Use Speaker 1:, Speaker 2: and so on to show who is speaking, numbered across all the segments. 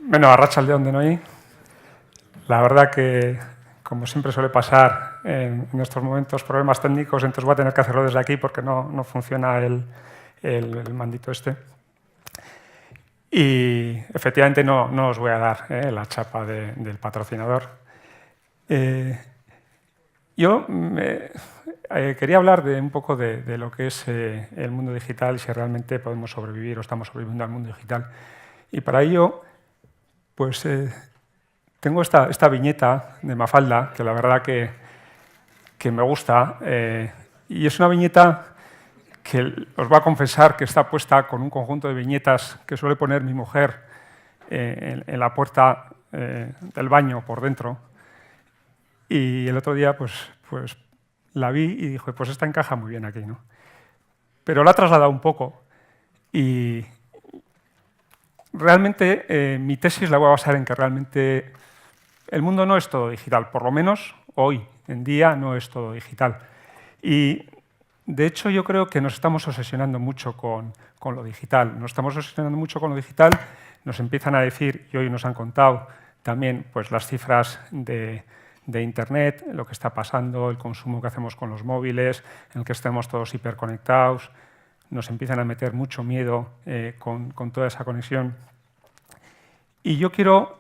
Speaker 1: Bueno, arratsaldeon denoi. La verdad que, como siempre suele pasar en estos momentos, problemas técnicos, entonces voy a tener que hacerlo desde aquí porque no funciona el mandito este. Y efectivamente no os voy a dar la chapa del patrocinador. Yo quería hablar un poco de lo que es el mundo digital y si realmente podemos sobrevivir o estamos sobreviviendo al mundo digital. Y para ello, pues tengo esta viñeta de Mafalda, que la verdad que me gusta, y es una viñeta que os voy a confesar que está puesta con un conjunto de viñetas que suele poner mi mujer en la puerta del baño por dentro. Y el otro día pues la vi y dije, pues esta encaja muy bien aquí, ¿no? Pero la he trasladado un poco y realmente mi tesis la voy a basar en que realmente el mundo no es todo digital, por lo menos hoy en día no es todo digital. Y de hecho yo creo que nos estamos obsesionando mucho con lo digital. Nos estamos obsesionando mucho con lo digital, nos empiezan a decir, y hoy nos han contado también pues, las cifras de Internet, lo que está pasando, el consumo que hacemos con los móviles, en el que estemos todos hiperconectados, nos empiezan a meter mucho miedo con toda esa conexión. Y yo quiero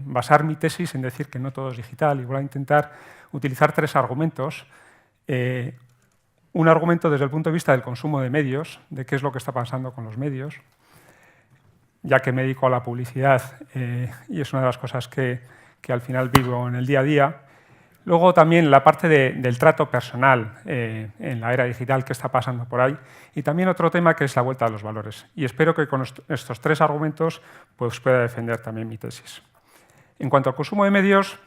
Speaker 1: basar mi tesis en decir que no todo es digital y voy a intentar utilizar tres argumentos. Un argumento desde el punto de vista del consumo de medios, de qué es lo que está pasando con los medios, ya que me dedico a la publicidad y es una de las cosas que al final vivo en el día a día. Luego también la parte del trato personal en la era digital que está pasando por ahí. Y también otro tema que es la vuelta a los valores. Y espero que con estos tres argumentos pues, pueda defender también mi tesis. En cuanto al consumo de medios,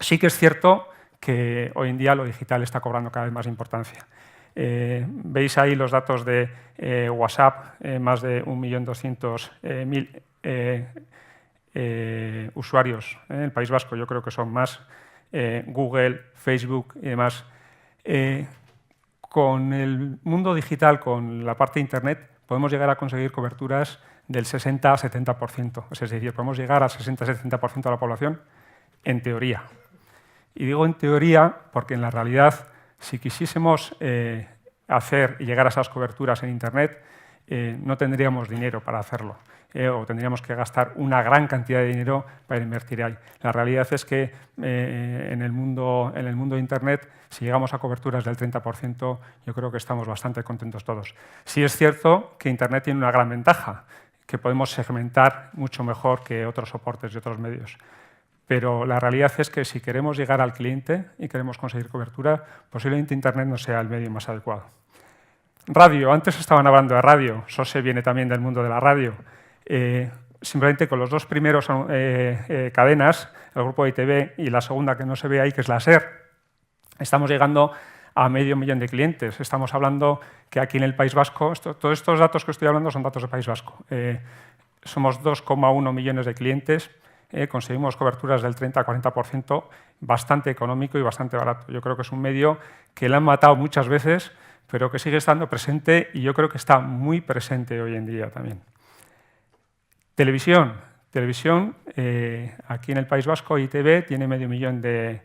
Speaker 1: sí que es cierto que hoy en día lo digital está cobrando cada vez más importancia. Veis ahí los datos de WhatsApp, más de 1.200.000 usuarios en el País Vasco, yo creo que son más. Google, Facebook y demás. Con el mundo digital, con la parte de Internet, podemos llegar a conseguir coberturas del 60 a 70%. Es decir, podemos llegar al 60-70% de la población en teoría. Y digo en teoría porque en la realidad, si quisiésemos hacer y llegar a esas coberturas en Internet, no tendríamos dinero para hacerlo. O tendríamos que gastar una gran cantidad de dinero para invertir ahí. La realidad es que en el mundo de Internet, si llegamos a coberturas del 30%, yo creo que estamos bastante contentos todos. Sí es cierto que Internet tiene una gran ventaja, que podemos segmentar mucho mejor que otros soportes y otros medios. Pero la realidad es que si queremos llegar al cliente y queremos conseguir cobertura, posiblemente Internet no sea el medio más adecuado. Radio, antes estaban hablando de radio, SOSE viene también del mundo de la radio. Simplemente con los dos primeros cadenas, el grupo de ITV y la segunda que no se ve ahí, que es la SER, estamos llegando a 500.000 de clientes. Estamos hablando que aquí en el País Vasco, todos estos datos que estoy hablando son datos del País Vasco. Somos 2,1 millones de clientes, conseguimos coberturas del 30-40%, bastante económico y bastante barato. Yo creo que es un medio que le han matado muchas veces, pero que sigue estando presente y yo creo que está muy presente hoy en día también. Televisión, aquí en el País Vasco, ITV tiene medio millón de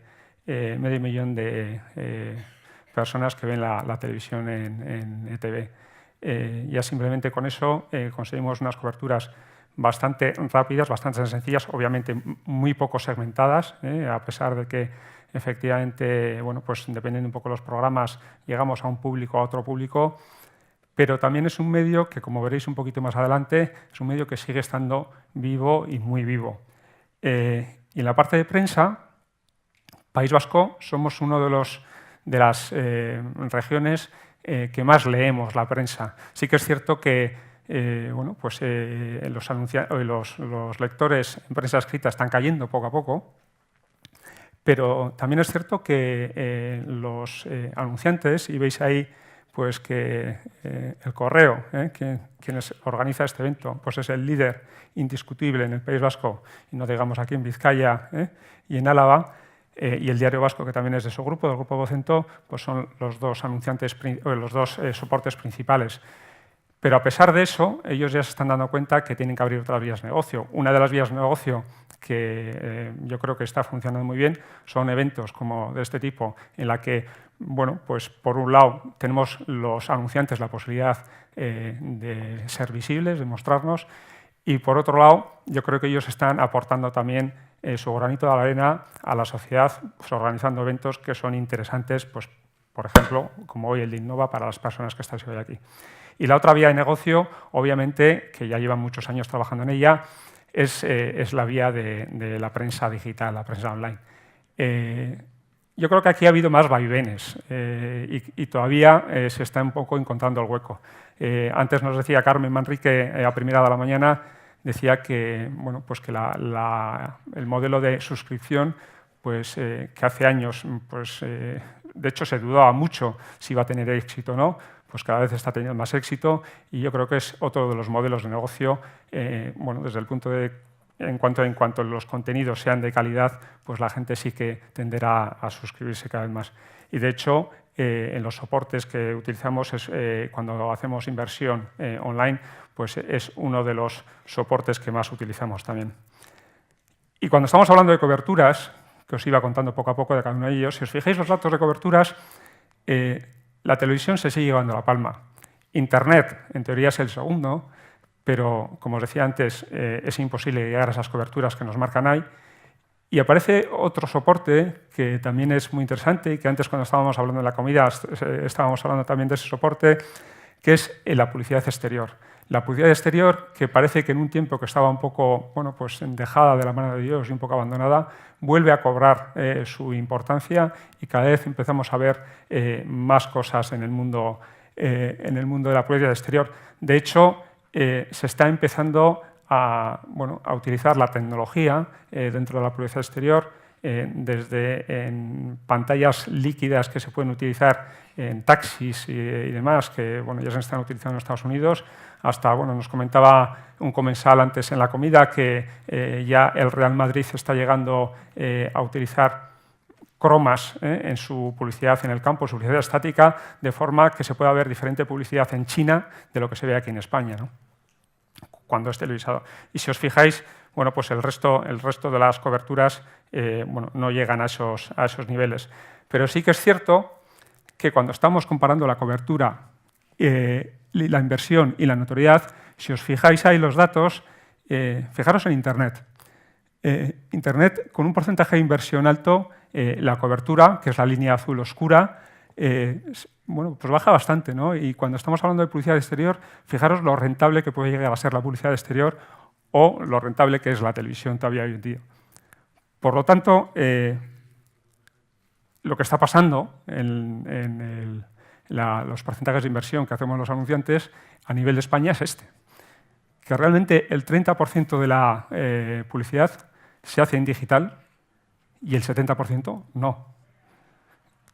Speaker 1: personas que ven la televisión en ETV. Ya simplemente con eso conseguimos unas coberturas bastante rápidas, bastante sencillas, obviamente muy poco segmentadas, a pesar de que efectivamente, bueno, pues dependiendo un poco de los programas, llegamos a un público, a otro público. Pero también es un medio que, como veréis un poquito más adelante, es un medio que sigue estando vivo y muy vivo. Y en la parte de prensa, País Vasco, somos una de las regiones que más leemos la prensa. Sí que es cierto que los lectores en prensa escrita están cayendo poco a poco, pero también es cierto que los anunciantes, y veis ahí pues que el Correo, quien organiza este evento, pues es el líder indiscutible en el País Vasco, y no digamos aquí en Vizcaya y en Álava, y el Diario Vasco, que también es de su grupo, del Grupo Vocento, pues son los dos soportes principales. Pero a pesar de eso, ellos ya se están dando cuenta que tienen que abrir otras vías de negocio. Una de las vías de negocio que yo creo que está funcionando muy bien son eventos como de este tipo, en la que, bueno, pues por un lado tenemos los anunciantes la posibilidad de ser visibles, de mostrarnos, y por otro lado, yo creo que ellos están aportando también su granito de arena a la sociedad, pues, organizando eventos que son interesantes, pues, por ejemplo, como hoy el de Innova para las personas que estáis hoy aquí. Y la otra vía de negocio, obviamente, que ya llevan muchos años trabajando en ella, es la vía de la prensa digital, la prensa online. Yo creo que aquí ha habido más vaivenes y todavía se está un poco encontrando el hueco. Antes nos decía Carmen Manrique, a primera de la mañana, decía que, bueno, pues que el modelo de suscripción, pues, que hace años, pues, de hecho, se dudaba mucho si iba a tener éxito o no, pues cada vez está teniendo más éxito y yo creo que es otro de los modelos de negocio, bueno, desde el punto de en cuanto los contenidos sean de calidad, pues la gente sí que tenderá a suscribirse cada vez más. Y de hecho, en los soportes que utilizamos cuando hacemos inversión online, pues es uno de los soportes que más utilizamos también. Y cuando estamos hablando de coberturas, que os iba contando poco a poco de cada uno de ellos, si os fijáis los datos de coberturas, la televisión se sigue llevando la palma. Internet, en teoría, es el segundo, pero, como os decía antes, es imposible llegar a esas coberturas que nos marcan ahí. Y aparece otro soporte que también es muy interesante y que antes, cuando estábamos hablando de la comida, estábamos hablando también de ese soporte, que es la publicidad exterior. La publicidad exterior, que parece que en un tiempo que estaba un poco, bueno, pues dejada de la mano de Dios y un poco abandonada, vuelve a cobrar su importancia y cada vez empezamos a ver más cosas en el mundo de la publicidad exterior. De hecho, se está empezando a utilizar la tecnología dentro de la publicidad exterior, desde en pantallas líquidas que se pueden utilizar en taxis y demás, que bueno, ya se están utilizando en Estados Unidos, hasta, bueno, nos comentaba un comensal antes en la comida que ya el Real Madrid está llegando a utilizar cromas en su publicidad en el campo, su publicidad estática, de forma que se pueda ver diferente publicidad en China de lo que se ve aquí en España, ¿no? Cuando es televisado. Y si os fijáis, bueno, pues el resto de las coberturas bueno, no llegan a esos niveles. Pero sí que es cierto que cuando estamos comparando la cobertura, la inversión y la notoriedad, si os fijáis ahí los datos, fijaros en Internet. Internet, con un porcentaje de inversión alto, la cobertura, que es la línea azul oscura, bueno, pues baja bastante, ¿no? Y cuando estamos hablando de publicidad exterior, fijaros lo rentable que puede llegar a ser la publicidad exterior o lo rentable que es la televisión todavía hoy en día. Por lo tanto, lo que está pasando en los porcentajes de inversión que hacemos los anunciantes a nivel de España es este, que realmente el 30% de la publicidad se hace en digital y el 70% no.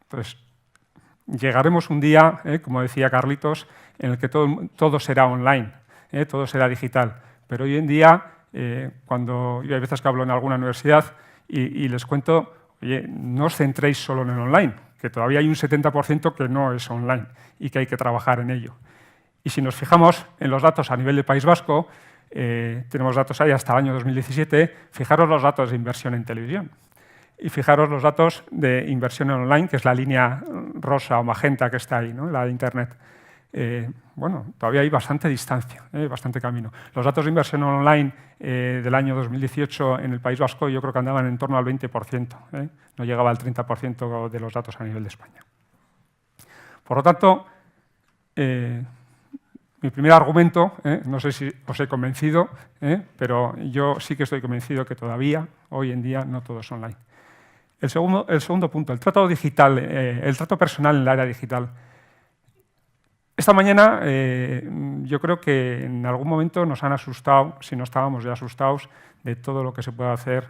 Speaker 1: Entonces, llegaremos un día, como decía Carlitos, en el que todo será online, todo será digital. Pero hoy en día, cuando yo hay veces que hablo en alguna universidad y les cuento, oye, no os centréis solo en el online, que todavía hay un 70% que no es online y que hay que trabajar en ello. Y si nos fijamos en los datos a nivel del País Vasco, tenemos datos ahí hasta el año 2017, fijaros los datos de inversión en televisión. Y fijaros los datos de inversión en online, que es la línea rosa o magenta que está ahí, ¿no? La de Internet. Bueno, todavía hay bastante distancia, bastante camino. Los datos de inversión online del año 2018 en el País Vasco yo creo que andaban en torno al 20%, no llegaba al 30% de los datos a nivel de España. Por lo tanto, mi primer argumento, no sé si os he convencido, pero yo sí que estoy convencido que todavía, hoy en día, no todo es online. El segundo punto, el trato digital, el trato personal en el área digital. Esta mañana yo creo que en algún momento nos han asustado, si no estábamos ya asustados, de todo lo que se puede hacer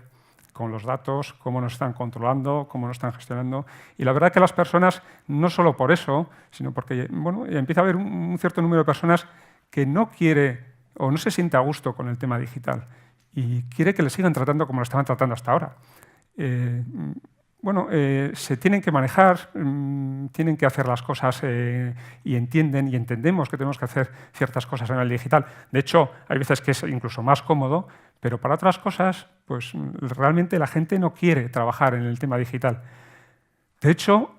Speaker 1: con los datos, cómo nos están controlando, cómo nos están gestionando. Y la verdad que las personas, no solo por eso, sino porque bueno, empieza a haber un cierto número de personas que no quiere o no se siente a gusto con el tema digital y quiere que le sigan tratando como lo estaban tratando hasta ahora. bueno, se tienen que manejar, tienen que hacer las cosas y entienden y entendemos que tenemos que hacer ciertas cosas en el digital. De hecho, hay veces que es incluso más cómodo, pero para otras cosas, pues realmente la gente no quiere trabajar en el tema digital. De hecho,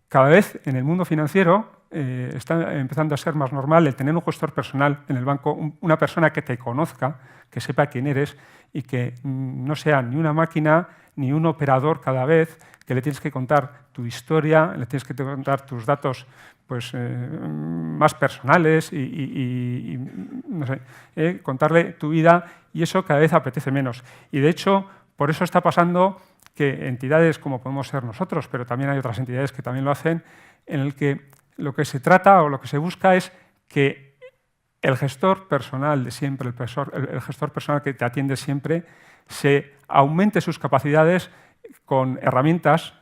Speaker 1: cada vez en el mundo financiero está empezando a ser más normal el tener un gestor personal en el banco, una persona que te conozca, que sepa quién eres y que no sea ni una máquina ni un operador cada vez, que le tienes que contar tu historia, le tienes que contar tus datos pues, más personales y no sé, contarle tu vida, y eso cada vez apetece menos. Y de hecho, por eso está pasando que entidades como podemos ser nosotros, pero también hay otras entidades que también lo hacen, en el que lo que se trata o lo que se busca es que el gestor personal de siempre, el gestor personal que te atiende siempre, se aumente sus capacidades con herramientas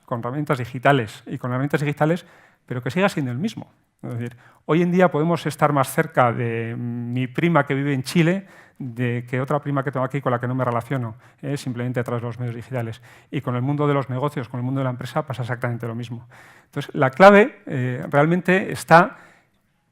Speaker 1: digitales y con herramientas digitales, pero que siga siendo el mismo. Es decir, hoy en día podemos estar más cerca de mi prima que vive en Chile de que otra prima que tengo aquí con la que no me relaciono, simplemente a través de los medios digitales. Y con el mundo de los negocios, con el mundo de la empresa, pasa exactamente lo mismo. Entonces, la clave realmente está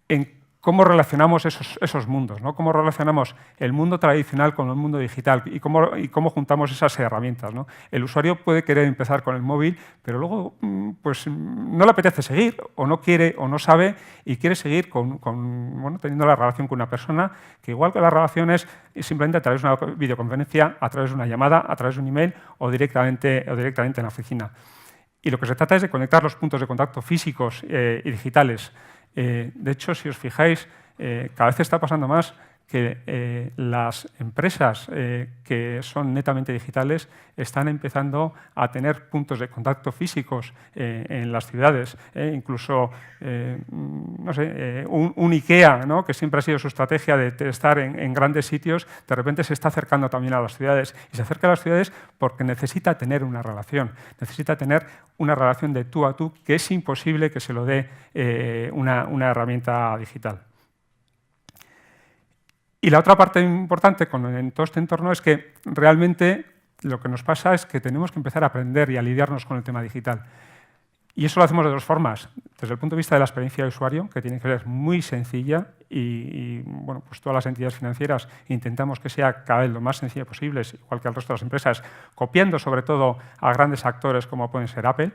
Speaker 1: en cómo relacionamos esos mundos, ¿no? Cómo relacionamos el mundo tradicional con el mundo digital y cómo juntamos esas herramientas, ¿no? El usuario puede querer empezar con el móvil, pero luego pues, no le apetece seguir, o no quiere, o no sabe, y quiere seguir bueno, teniendo la relación con una persona, que igual que las relaciones simplemente a través de una videoconferencia, a través de una llamada, a través de un email o directamente en la oficina. Y lo que se trata es de conectar los puntos de contacto físicos y digitales. De hecho, si os fijáis, cada vez está pasando más que las empresas que son netamente digitales están empezando a tener puntos de contacto físicos en las ciudades. Incluso, no sé, un IKEA, ¿no?, que siempre ha sido su estrategia de estar en grandes sitios, de repente se está acercando también a las ciudades. Y se acerca a las ciudades porque necesita tener una relación de tú a tú, que es imposible que se lo dé una herramienta digital. Y la otra parte importante en todo este entorno es que realmente lo que nos pasa es que tenemos que empezar a aprender y a lidiarnos con el tema digital. Y eso lo hacemos de dos formas. Desde el punto de vista de la experiencia de usuario, que tiene que ser muy sencilla, y bueno, pues todas las entidades financieras intentamos que sea cada vez lo más sencilla posible, igual que el resto de las empresas, copiando sobre todo a grandes actores como pueden ser Apple.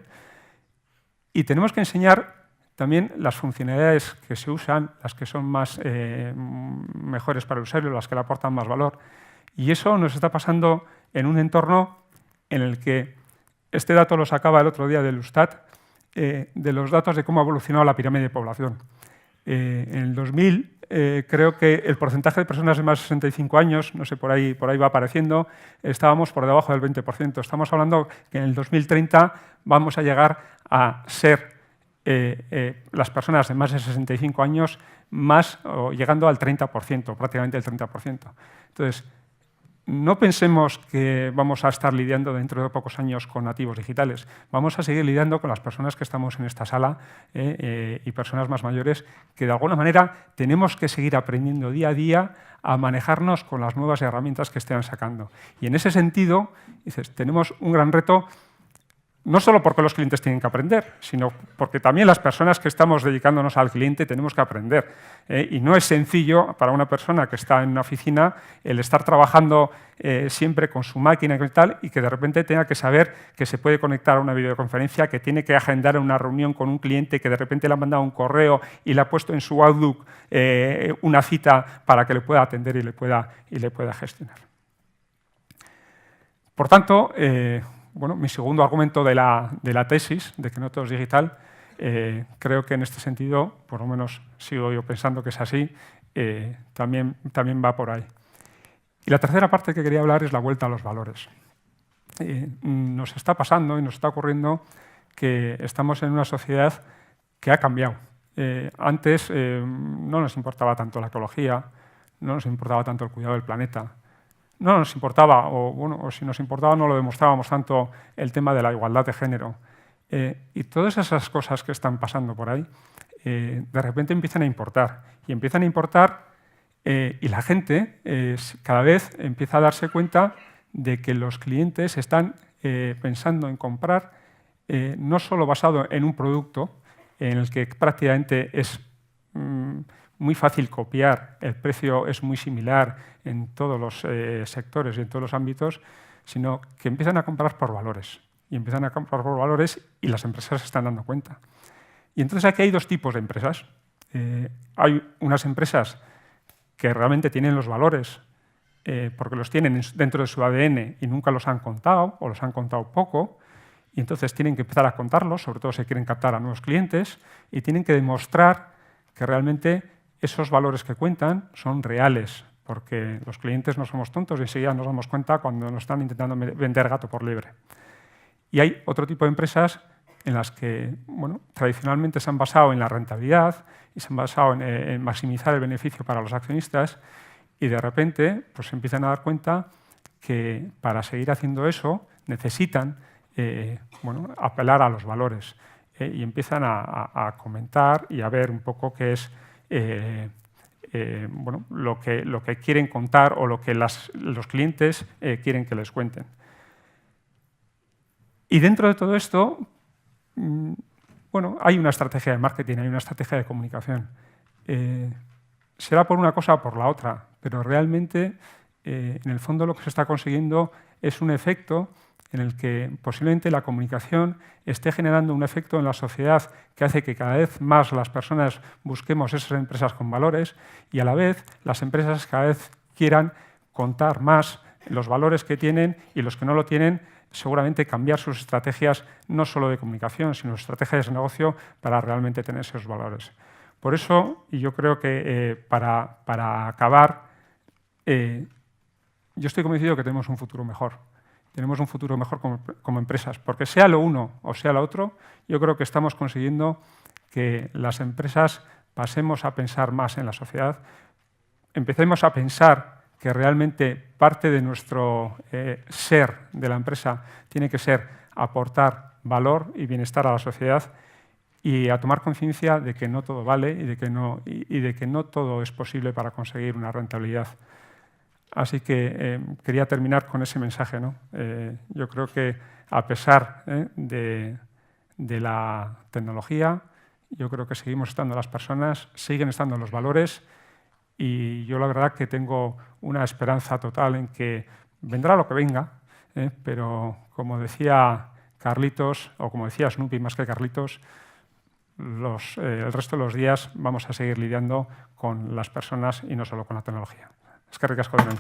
Speaker 1: Y tenemos que enseñar también las funcionalidades que se usan, las que son mejores para el usuario, las que le aportan más valor. Y eso nos está pasando en un entorno en el que este dato lo sacaba el otro día del Eustat, de los datos de cómo ha evolucionado la pirámide de población. En el 2000, creo que el porcentaje de personas de más de 65 años, no sé, por ahí va apareciendo, estábamos por debajo del 20%. Estamos hablando que en el 2030 vamos a llegar a ser las personas de más de 65 años llegando al 30%, prácticamente el 30%. Entonces, no pensemos que vamos a estar lidiando dentro de pocos años con nativos digitales. Vamos a seguir lidiando con las personas que estamos en esta sala y personas más mayores que, de alguna manera, tenemos que seguir aprendiendo día a día a manejarnos con las nuevas herramientas que estén sacando. Y en ese sentido, tenemos un gran reto, no solo porque los clientes tienen que aprender, sino porque también las personas que estamos dedicándonos al cliente tenemos que aprender. Y no es sencillo para una persona que está en una oficina el estar trabajando siempre con su máquina y tal, y que de repente tenga que saber que se puede conectar a una videoconferencia, que tiene que agendar una reunión con un cliente, que de repente le ha mandado un correo y le ha puesto en su Outlook una cita para que le pueda atender y le pueda gestionar. Por tanto, bueno, mi segundo argumento de la tesis, de que no todo es digital, creo que en este sentido, por lo menos sigo yo pensando que es así, también va por ahí. Y la tercera parte que quería hablar es la vuelta a los valores. Nos está pasando y nos está ocurriendo que estamos en una sociedad que ha cambiado. Antes no nos importaba tanto la ecología, no nos importaba tanto el cuidado del planeta, no nos importaba, o si nos importaba no lo demostrábamos tanto, el tema de la igualdad de género. Y todas esas cosas que están pasando por ahí, de repente empiezan a importar. Y empiezan a importar y la gente cada vez empieza a darse cuenta de que los clientes están pensando en comprar, no solo basado en un producto en el que prácticamente es muy fácil copiar, el precio es muy similar en todos los sectores y en todos los ámbitos, sino que empiezan a comprar por valores. Y empiezan a comprar por valores y las empresas se están dando cuenta. Y entonces aquí hay dos tipos de empresas. Hay unas empresas que realmente tienen los valores porque los tienen dentro de su ADN y nunca los han contado o los han contado poco, y entonces tienen que empezar a contarlos, sobre todo si quieren captar a nuevos clientes, y tienen que demostrar que realmente esos valores que cuentan son reales, porque los clientes no somos tontos y enseguida nos damos cuenta cuando nos están intentando vender gato por liebre. Y hay otro tipo de empresas en las que tradicionalmente se han basado en la rentabilidad y se han basado en maximizar el beneficio para los accionistas, y de repente pues, se empiezan a dar cuenta que para seguir haciendo eso necesitan apelar a los valores y empiezan a comentar y a ver un poco qué es lo que quieren contar o lo que los clientes quieren que les cuenten. Y dentro de todo esto, hay una estrategia de marketing, hay una estrategia de comunicación. Será por una cosa o por la otra, pero realmente, en el fondo, lo que se está consiguiendo es un efecto en el que posiblemente la comunicación esté generando un efecto en la sociedad que hace que cada vez más las personas busquemos esas empresas con valores y a la vez las empresas cada vez quieran contar más los valores que tienen y los que no lo tienen, seguramente cambiar sus estrategias no solo de comunicación, sino estrategias de negocio para realmente tener esos valores. Por eso, y yo creo que para acabar, yo estoy convencido que tenemos un futuro mejor. Tenemos un futuro mejor como empresas, porque sea lo uno o sea lo otro, yo creo que estamos consiguiendo que las empresas pasemos a pensar más en la sociedad, empecemos a pensar que realmente parte de nuestro ser de la empresa tiene que ser aportar valor y bienestar a la sociedad y a tomar conciencia de que no todo vale y de que no todo es posible para conseguir una rentabilidad. Así que quería terminar con ese mensaje, ¿no? Yo creo que a pesar de la tecnología, yo creo que seguimos estando las personas, siguen estando los valores y yo la verdad que tengo una esperanza total en que vendrá lo que venga, pero como decía Carlitos, o como decía Snoopy más que Carlitos, el resto de los días vamos a seguir lidiando con las personas y no solo con la tecnología. Eskerrik asko denoi.